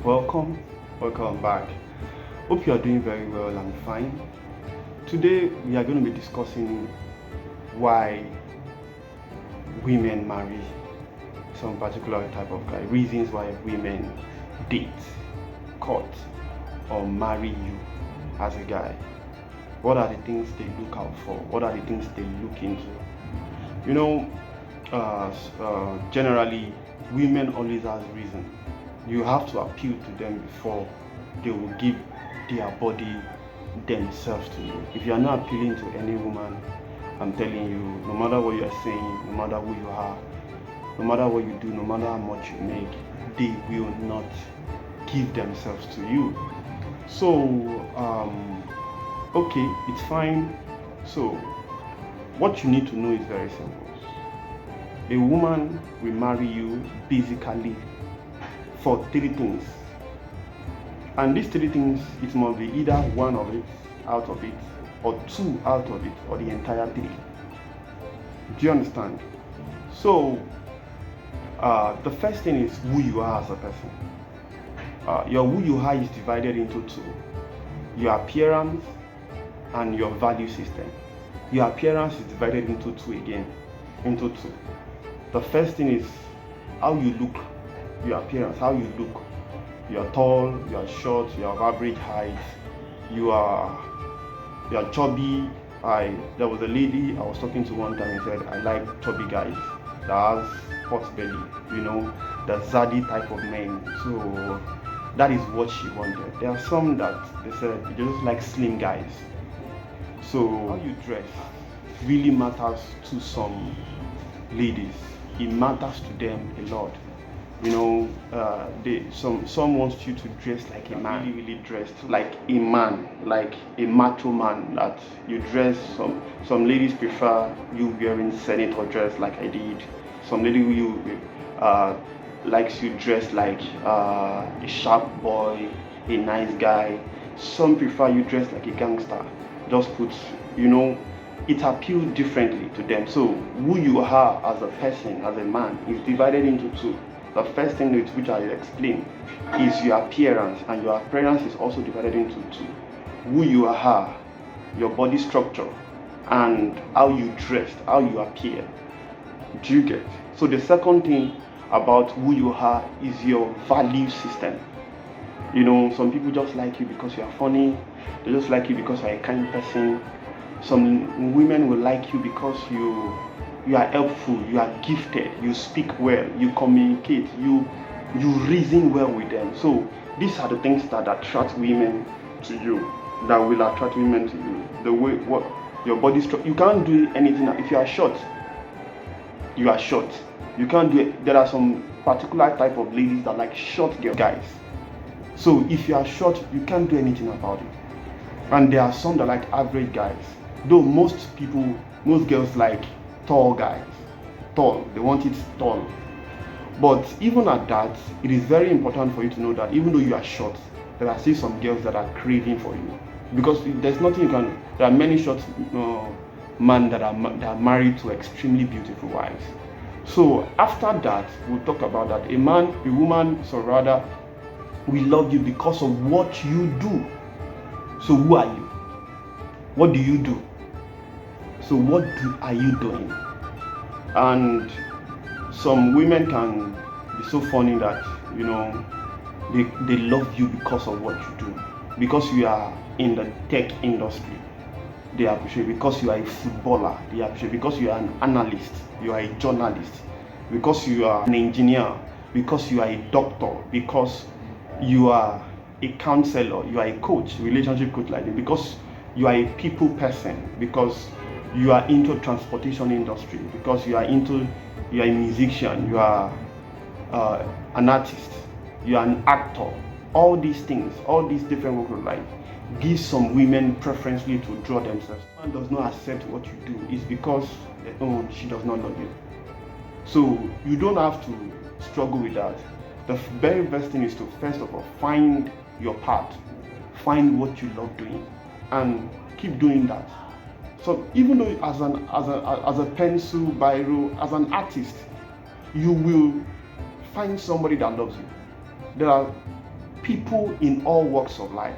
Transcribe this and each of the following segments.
Welcome, welcome back. Hope you are doing very well and fine. Today we are going to be discussing why women marry some particular type of guy, reasons why women date, court, or marry you as a guy. What are the things they look out for? What are the things they look into? You know, generally, women always has reason. You have to appeal to them before they will give their body themselves to you. If you are not appealing to any woman, I'm telling you, no matter what you are saying, no matter who you are, no matter what you do, no matter how much you make, they will not give themselves to you. So, okay, it's fine. So, what you need to know is very simple. A woman will marry you basically for three things. And these three things, it must be either one of it, out of it, or two out of it, or the entire three. Do you understand? So, the first thing is who you are as a person. Your who you are is divided into two. Your appearance and your value system. Your appearance is divided into two again. Into two. The first thing is how you look, your appearance, how you look. You are tall, you are short, you have average height, you are chubby. There was a lady I was talking to one time and said, I like chubby guys that has hot belly, the zaddy type of men. So that is what she wanted. There are some that they said they just like slim guys. So how you dress really matters to some ladies. It matters to them a lot. Some wants you to dress like a man, really dressed like a man, like a macho man. That you dress. Some ladies prefer you wearing senator dress like I did. Some lady likes you dressed like a sharp boy, a nice guy. Some prefer you dressed like a gangster. Just put, it appeals differently to them. So who you are as a person, as a man, is divided into two. The first thing which I explain is your appearance, and your appearance is also divided into two. Who you are, your body structure, and how you dress, how you appear. Do you get? So the second thing about who you are is your value system. Some people just like you because you are funny. They just like you because you are a kind person. Some women will like you because you are helpful, you are gifted, you speak well, you communicate, you reason well with them. So these are the things that attract women to you, that will attract women to you. The way what your body structure. You can't do anything. If you are short, you are short. You can't do it. There are some particular type of ladies that like short guys. So if you are short, you can't do anything about it. And there are some that like average guys. Though most girls like tall guys. Tall. They want it tall. But even at that, it is very important for you to know that even though you are short, there are still some girls that are craving for you. Because there's nothing you can. There are many short men that are married to extremely beautiful wives. So after that, we'll talk about that. A woman, so rather, we love you because of what you do. So who are you? What do you do? So what are you doing? And some women can be so funny that they love you because of what you do. Because you are in the tech industry, they appreciate. Because you are a footballer, they appreciate. Because you are an analyst, you are a journalist. Because you are an engineer, because you are a doctor, because you are a counselor, you are a coach, relationship coach like that, because you are a people person, because you are into transportation industry, because you are a musician, you are an artist, you are an actor. All these things, all these different walks of life give some women preferentially to draw themselves. Man does not accept what you do is because she does not love you. So you don't have to struggle with that. The very best thing is to first of all find your path, find what you love doing, and keep doing that. So even though as a pencil, biro, as an artist, you will find somebody that loves you. There are people in all walks of life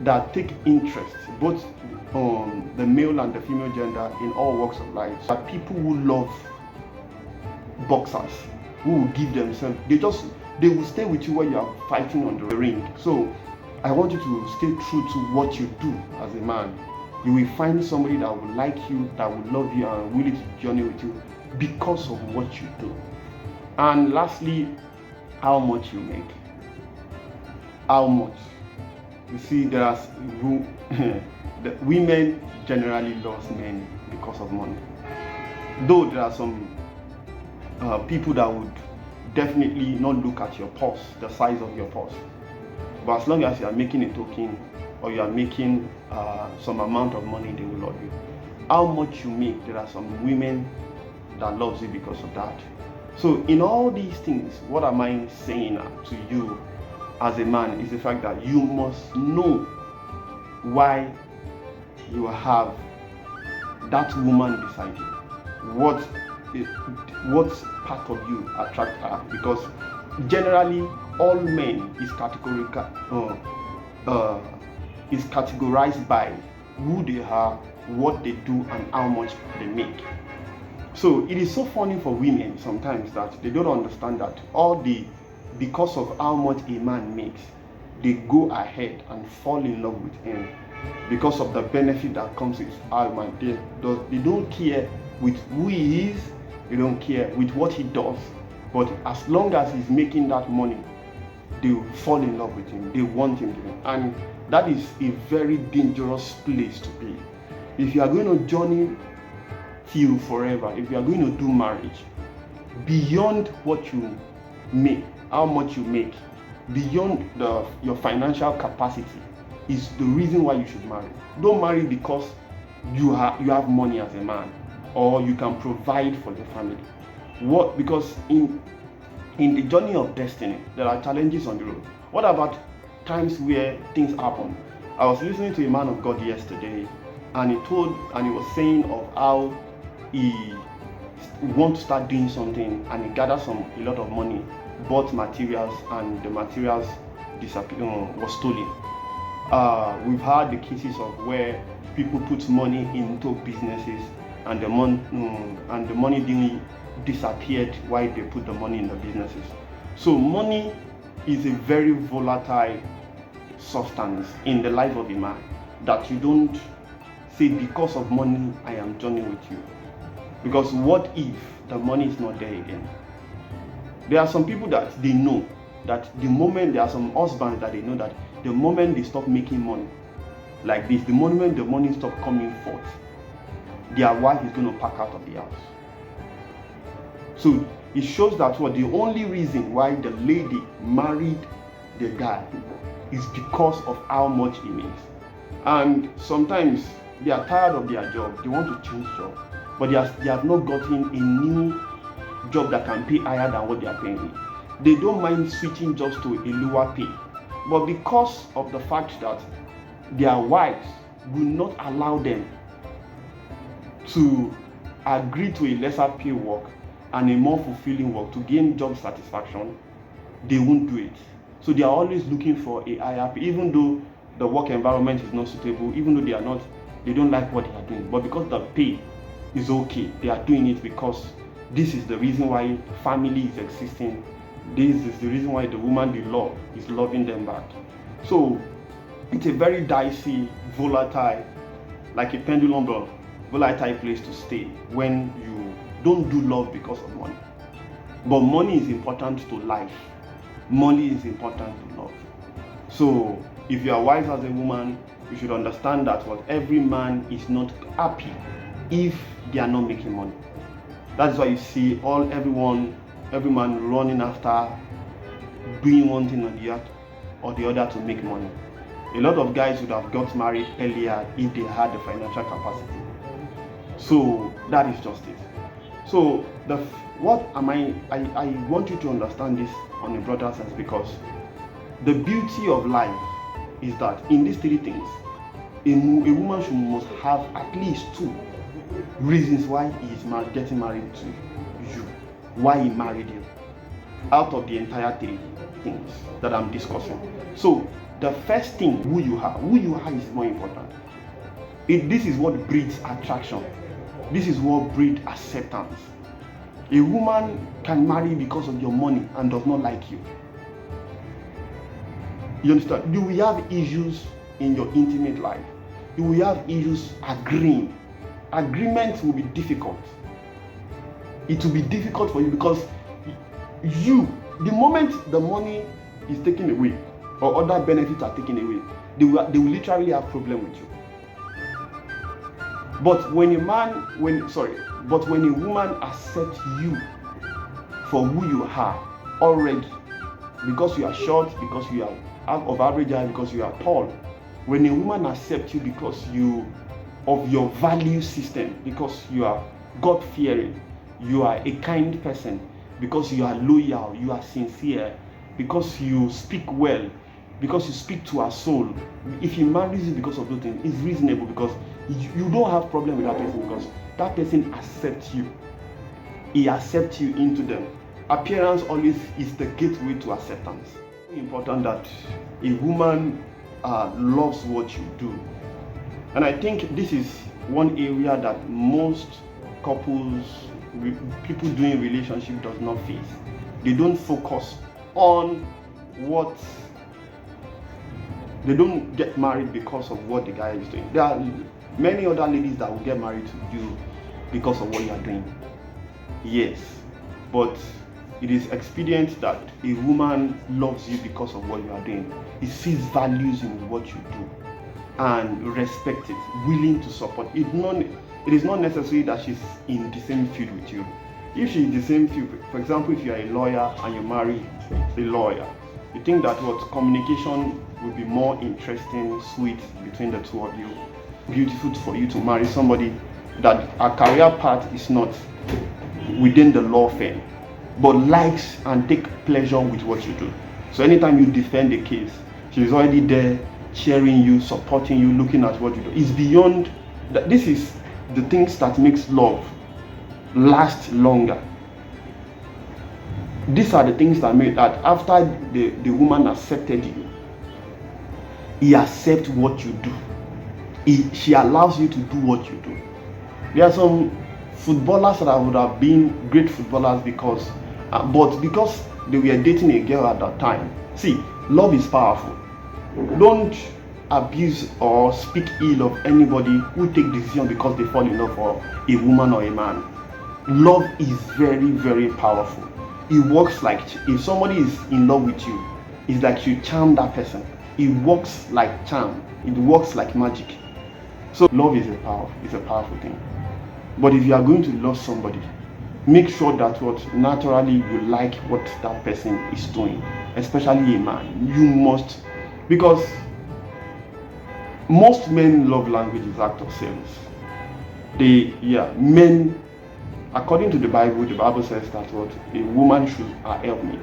that take interest, both the male and the female gender in all walks of life, are people who love boxers, who will give themselves. They will stay with you when you are fighting on the ring. So I want you to stay true to what you do as a man. You will find somebody that will like you, that will love you, and willing to journey with you because of what you do. And lastly, how much you make. How much? You see, there are the women generally love men because of money. Though there are some people that would definitely not look at your purse, the size of your purse. But as long as you are making a token, or you are making some amount of money, they will love you. How much you make, there are some women that loves you because of that. So in all these things, what am I saying to you as a man is the fact that you must know why you have that woman beside you. What part of you attract her? Because generally all men is categorized by who they are, what they do, and how much they make. So it is so funny for women sometimes that they don't understand that because of how much a man makes, they go ahead and fall in love with him because of the benefit that comes with our man. They don't care with who he is, they don't care with what he does, but as long as he's making that money, they will fall in love with him, they want him to be. And that is a very dangerous place to be. If you are going to journey till forever, if you are going to do marriage, beyond what you make, how much you make, beyond your financial capacity, is the reason why you should marry. Don't marry because you have money as a man, or you can provide for the family. Because in the journey of destiny, there are challenges on the road. What about times where things happen? I was listening to a man of God yesterday, and he was saying of how he wants to start doing something, and he gathered a lot of money, bought materials, and the materials was stolen. We've had the cases of where people put money into businesses, and the money didn't disappeared while they put the money in the businesses. So money is a very volatile substance in the life of a man, that you don't say, because of money I am joining with you. Because what if the money is not there again? There are some people that they know that there are some husbands that they know that the moment they stop making money like this, the moment the money stop coming forth, their wife is going to pack out of the house. So it shows that the only reason why the lady married the guy is because of how much he makes. And sometimes they are tired of their job, they want to change job, but they have not gotten a new job that can pay higher than what they are paying. They don't mind switching jobs to a lower pay, but because of the fact that their wives will not allow them to agree to a lesser pay work and a more fulfilling work to gain job satisfaction, they won't do it. So they are always looking for a higher pay, even though the work environment is not suitable, even though they don't like what they are doing. But because the pay is okay, they are doing it because this is the reason why family is existing. This is the reason why the woman they love is loving them back. So it's a very dicey, volatile, like a pendulum, volatile place to stay when you don't do love because of money. But money is important to life. Money is important to love. So if you are wise as a woman, you should understand that every man is not happy if they are not making money. That's why you see every man running after doing one thing or the other to make money. A lot of guys would have got married earlier if they had the financial capacity. So that is just it. So I want you to understand this on a broader sense, because the beauty of life is that in these three things, a woman must have at least two reasons why he is getting married to you, why he married you, out of the entire three. things that I'm discussing. So the first thing, who you are is more important. This is what breeds attraction. This is what breeds acceptance. A woman can marry because of your money and does not like you. You understand? You will have issues in your intimate life. You will have issues agreeing. Agreement will be difficult. It will be difficult for you because the moment the money is taken away or other benefits are taken away, they will literally have problem with you. But when a woman accepts you for who you are already, because you are short, because you are of average height, because you are tall, when a woman accepts you because of your value system, because you are God-fearing, you are a kind person, because you are loyal, you are sincere, because you speak well, because you speak to her soul. If he marries you because of those things, it's reasonable, because you don't have problem with that person, because that person accepts you. He accepts you into them. Appearance always is the gateway to acceptance. It's important that a woman loves what you do. And I think this is one area that most couples, people doing relationship does not face. They don't focus on they don't get married because of what the guy is doing. There are many other ladies that will get married to you because of what you are doing. Yes, but it is expedient that a woman loves you because of what you are doing. He sees values in what you do and respect it, willing to support it. It is not necessary that she's in the same field with you. If she's in the same field, for example, if you are a lawyer and you marry a lawyer, you think that communication would be more interesting, sweet between the two of you, beautiful for you to marry somebody that a career path is not within the law firm, but likes and take pleasure with what you do. So anytime you defend a case, she's already there, cheering you, supporting you, looking at what you do. It's beyond that. This is the things that makes love last longer. These are the things that make that after the woman accepted you, he accepts what you do. She allows you to do what you do. There are some footballers that would have been great footballers but because they were dating a girl at that time. See, love is powerful. Don't abuse or speak ill of anybody who take decision because they fall in love for a woman or a man. Love is very, very powerful. It works like, if somebody is in love with you, it's like you charm that person. It works like charm. It works like magic. So love is a powerful thing. But if you are going to love somebody, make sure that naturally you like what that person is doing, especially a man. You must, because most men love language is act of service. Men, according to the Bible says that a woman should helpmate.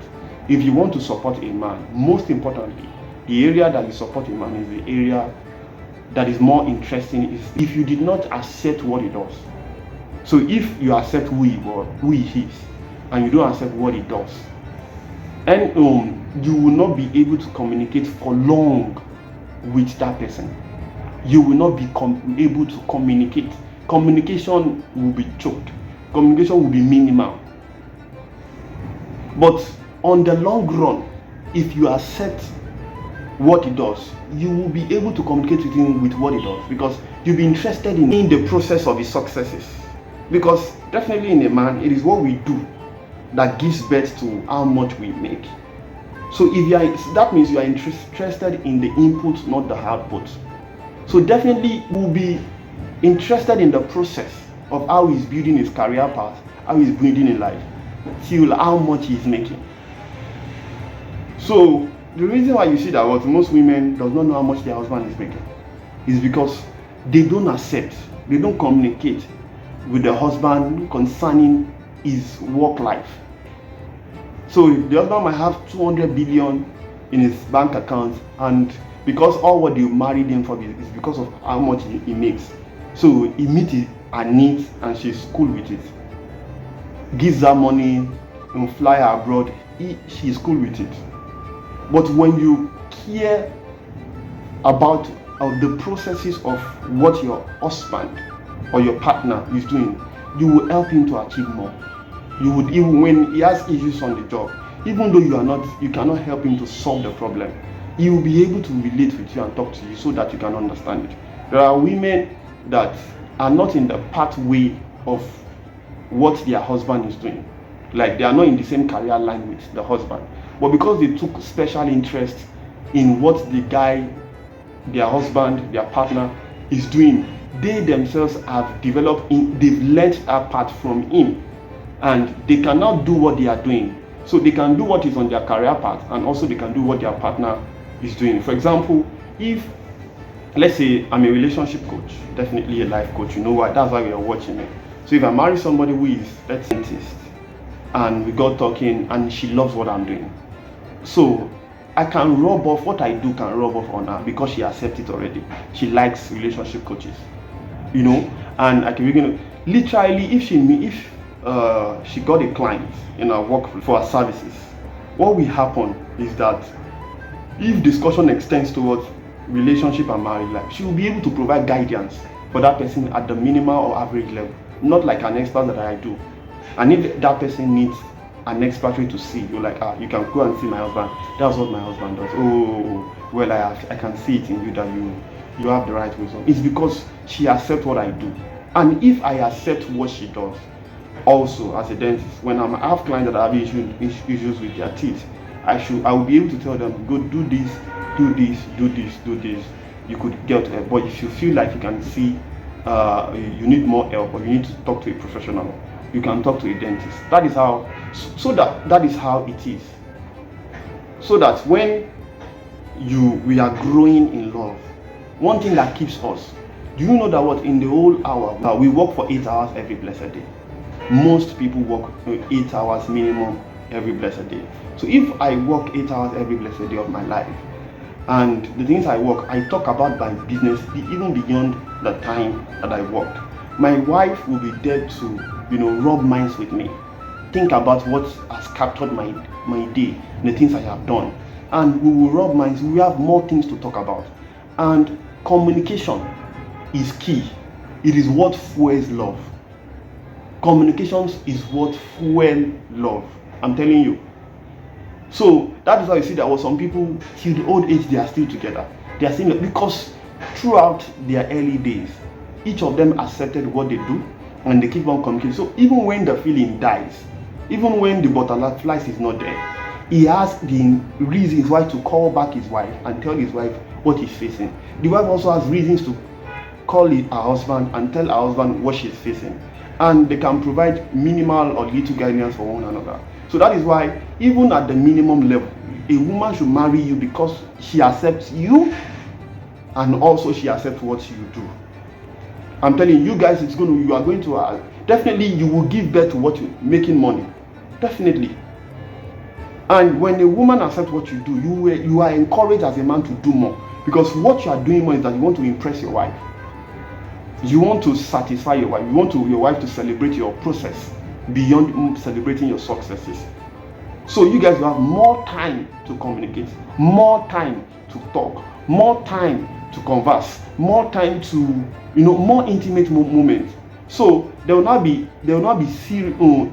If you want to support a man, most importantly, the area that you support a man is the area that is more interesting. Is if you did not accept what he does. So if you accept who he is, and you don't accept what he does, and you will not be able to communicate for long with that person. You will not be able to communicate. Communication will be choked. Communication will be minimal. But on the long run, if you accept what he does, you will be able to communicate with him with what he does, because you'll be interested in the process of his successes. Because definitely in a man, it is what we do that gives birth to how much we make. So that means you are interested in the input, not the output. So definitely we'll be interested in the process of how he's building his career path, how he's building in life, till how much he's making. So the reason why you see that most women does not know how much their husband is making is because they don't accept, they don't communicate with the husband concerning his work life. So the husband might have 200 billion in his bank account, and because all what they married him for is because of how much he makes. So he meets her needs and she's cool with it. Gives her money and fly her abroad, she's cool with it. But when you care about the processes of what your husband or your partner is doing, you will help him to achieve more. You would, even when he has issues on the job, even though you cannot help him to solve the problem, he will be able to relate with you and talk to you so that you can understand it. There are women that are not in the pathway of what their husband is doing. Like they are not in the same career line with the husband. But because they took special interest in what the guy, their husband, their partner is doing, they themselves have developed, they've learned that part from him. And they cannot do what they are doing. So they can do what is on their career path, and also they can do what their partner is doing. For example, if, let's say I'm a relationship coach, definitely a life coach, you know why? That's why we are watching it. So if I marry somebody who is a dentist, and we got talking, and she loves what I'm doing, so I can rub off what I do, can rub off on her because she accepts it already. She likes relationship coaches, you know, and I can begin literally if she got a client in her work for her services, what will happen is that if discussion extends towards relationship and marriage life, she will be able to provide guidance for that person at the minimal or average level, not like an expert that I do. And if that person needs an expert to see, you're like, you can go and see my husband. That's what my husband does. Oh, well, I can see it in you that you have the right wisdom. It's because she accepts what I do. And if I accept what she does, also as a dentist, when I have clients that have issues with their teeth, I will be able to tell them, go do this, do this, do this, do this. You could get help. But if you feel like you can see you need more help, or you need to talk to a professional, you can talk to a dentist. That is how, that is how it is. So that when we are growing in love, one thing that keeps us, do you know that what in the whole hour, we work for 8 hours every blessed day. Most people work 8 hours minimum every blessed day. So if I work 8 hours every blessed day of my life, and the things I work, I talk about my business even beyond the time that I work. My wife will be there to, rub minds with me, think about what has captured my day, the things I have done, and we will rub minds. We have more things to talk about, and communication is key. It is what fuels love. Communications is what fuels love. I'm telling you. So that is why you see that was some people till the old age they are still together. They are still, because throughout their early days, each of them accepted what they do and they keep on communicating. So even when the feeling dies, even when the butterflies is not there, he has the reasons why to call back his wife and tell his wife what he's facing. The wife also has reasons to call her husband and tell her husband what she's facing. And they can provide minimal or little guidance for one another. So that is why, even at the minimum level, a woman should marry you because she accepts you and also she accepts what you do. I'm telling you guys, you are going to, definitely you will give birth to what you're making money. Definitely. And when a woman accepts what you do, you are encouraged as a man to do more. Because what you are doing more is that you want to impress your wife. You want to satisfy your wife. You want your wife to celebrate your process beyond celebrating your successes. So you guys will have more time to communicate, more time to talk, more time to converse, more time to, more intimate moments. So there will not be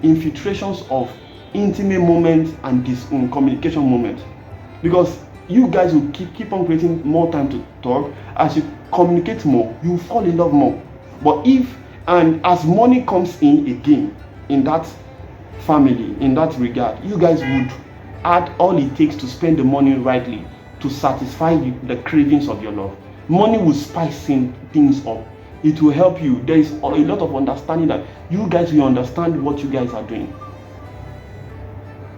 infiltrations of intimate moments and this communication moments, because you guys will keep on creating more time to talk. As you communicate more, you fall in love more. But as money comes in again in that family, in that regard, you guys would add all it takes to spend the money rightly to satisfy the cravings of your love. Money will spice things up. It will help you. There is a lot of understanding that you guys will understand what you guys are doing.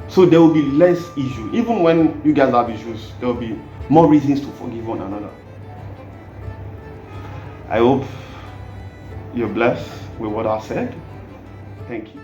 So there will be less issue. Even when you guys have issues, there will be more reasons to forgive one another. I hope you're blessed with what I said. Thank you.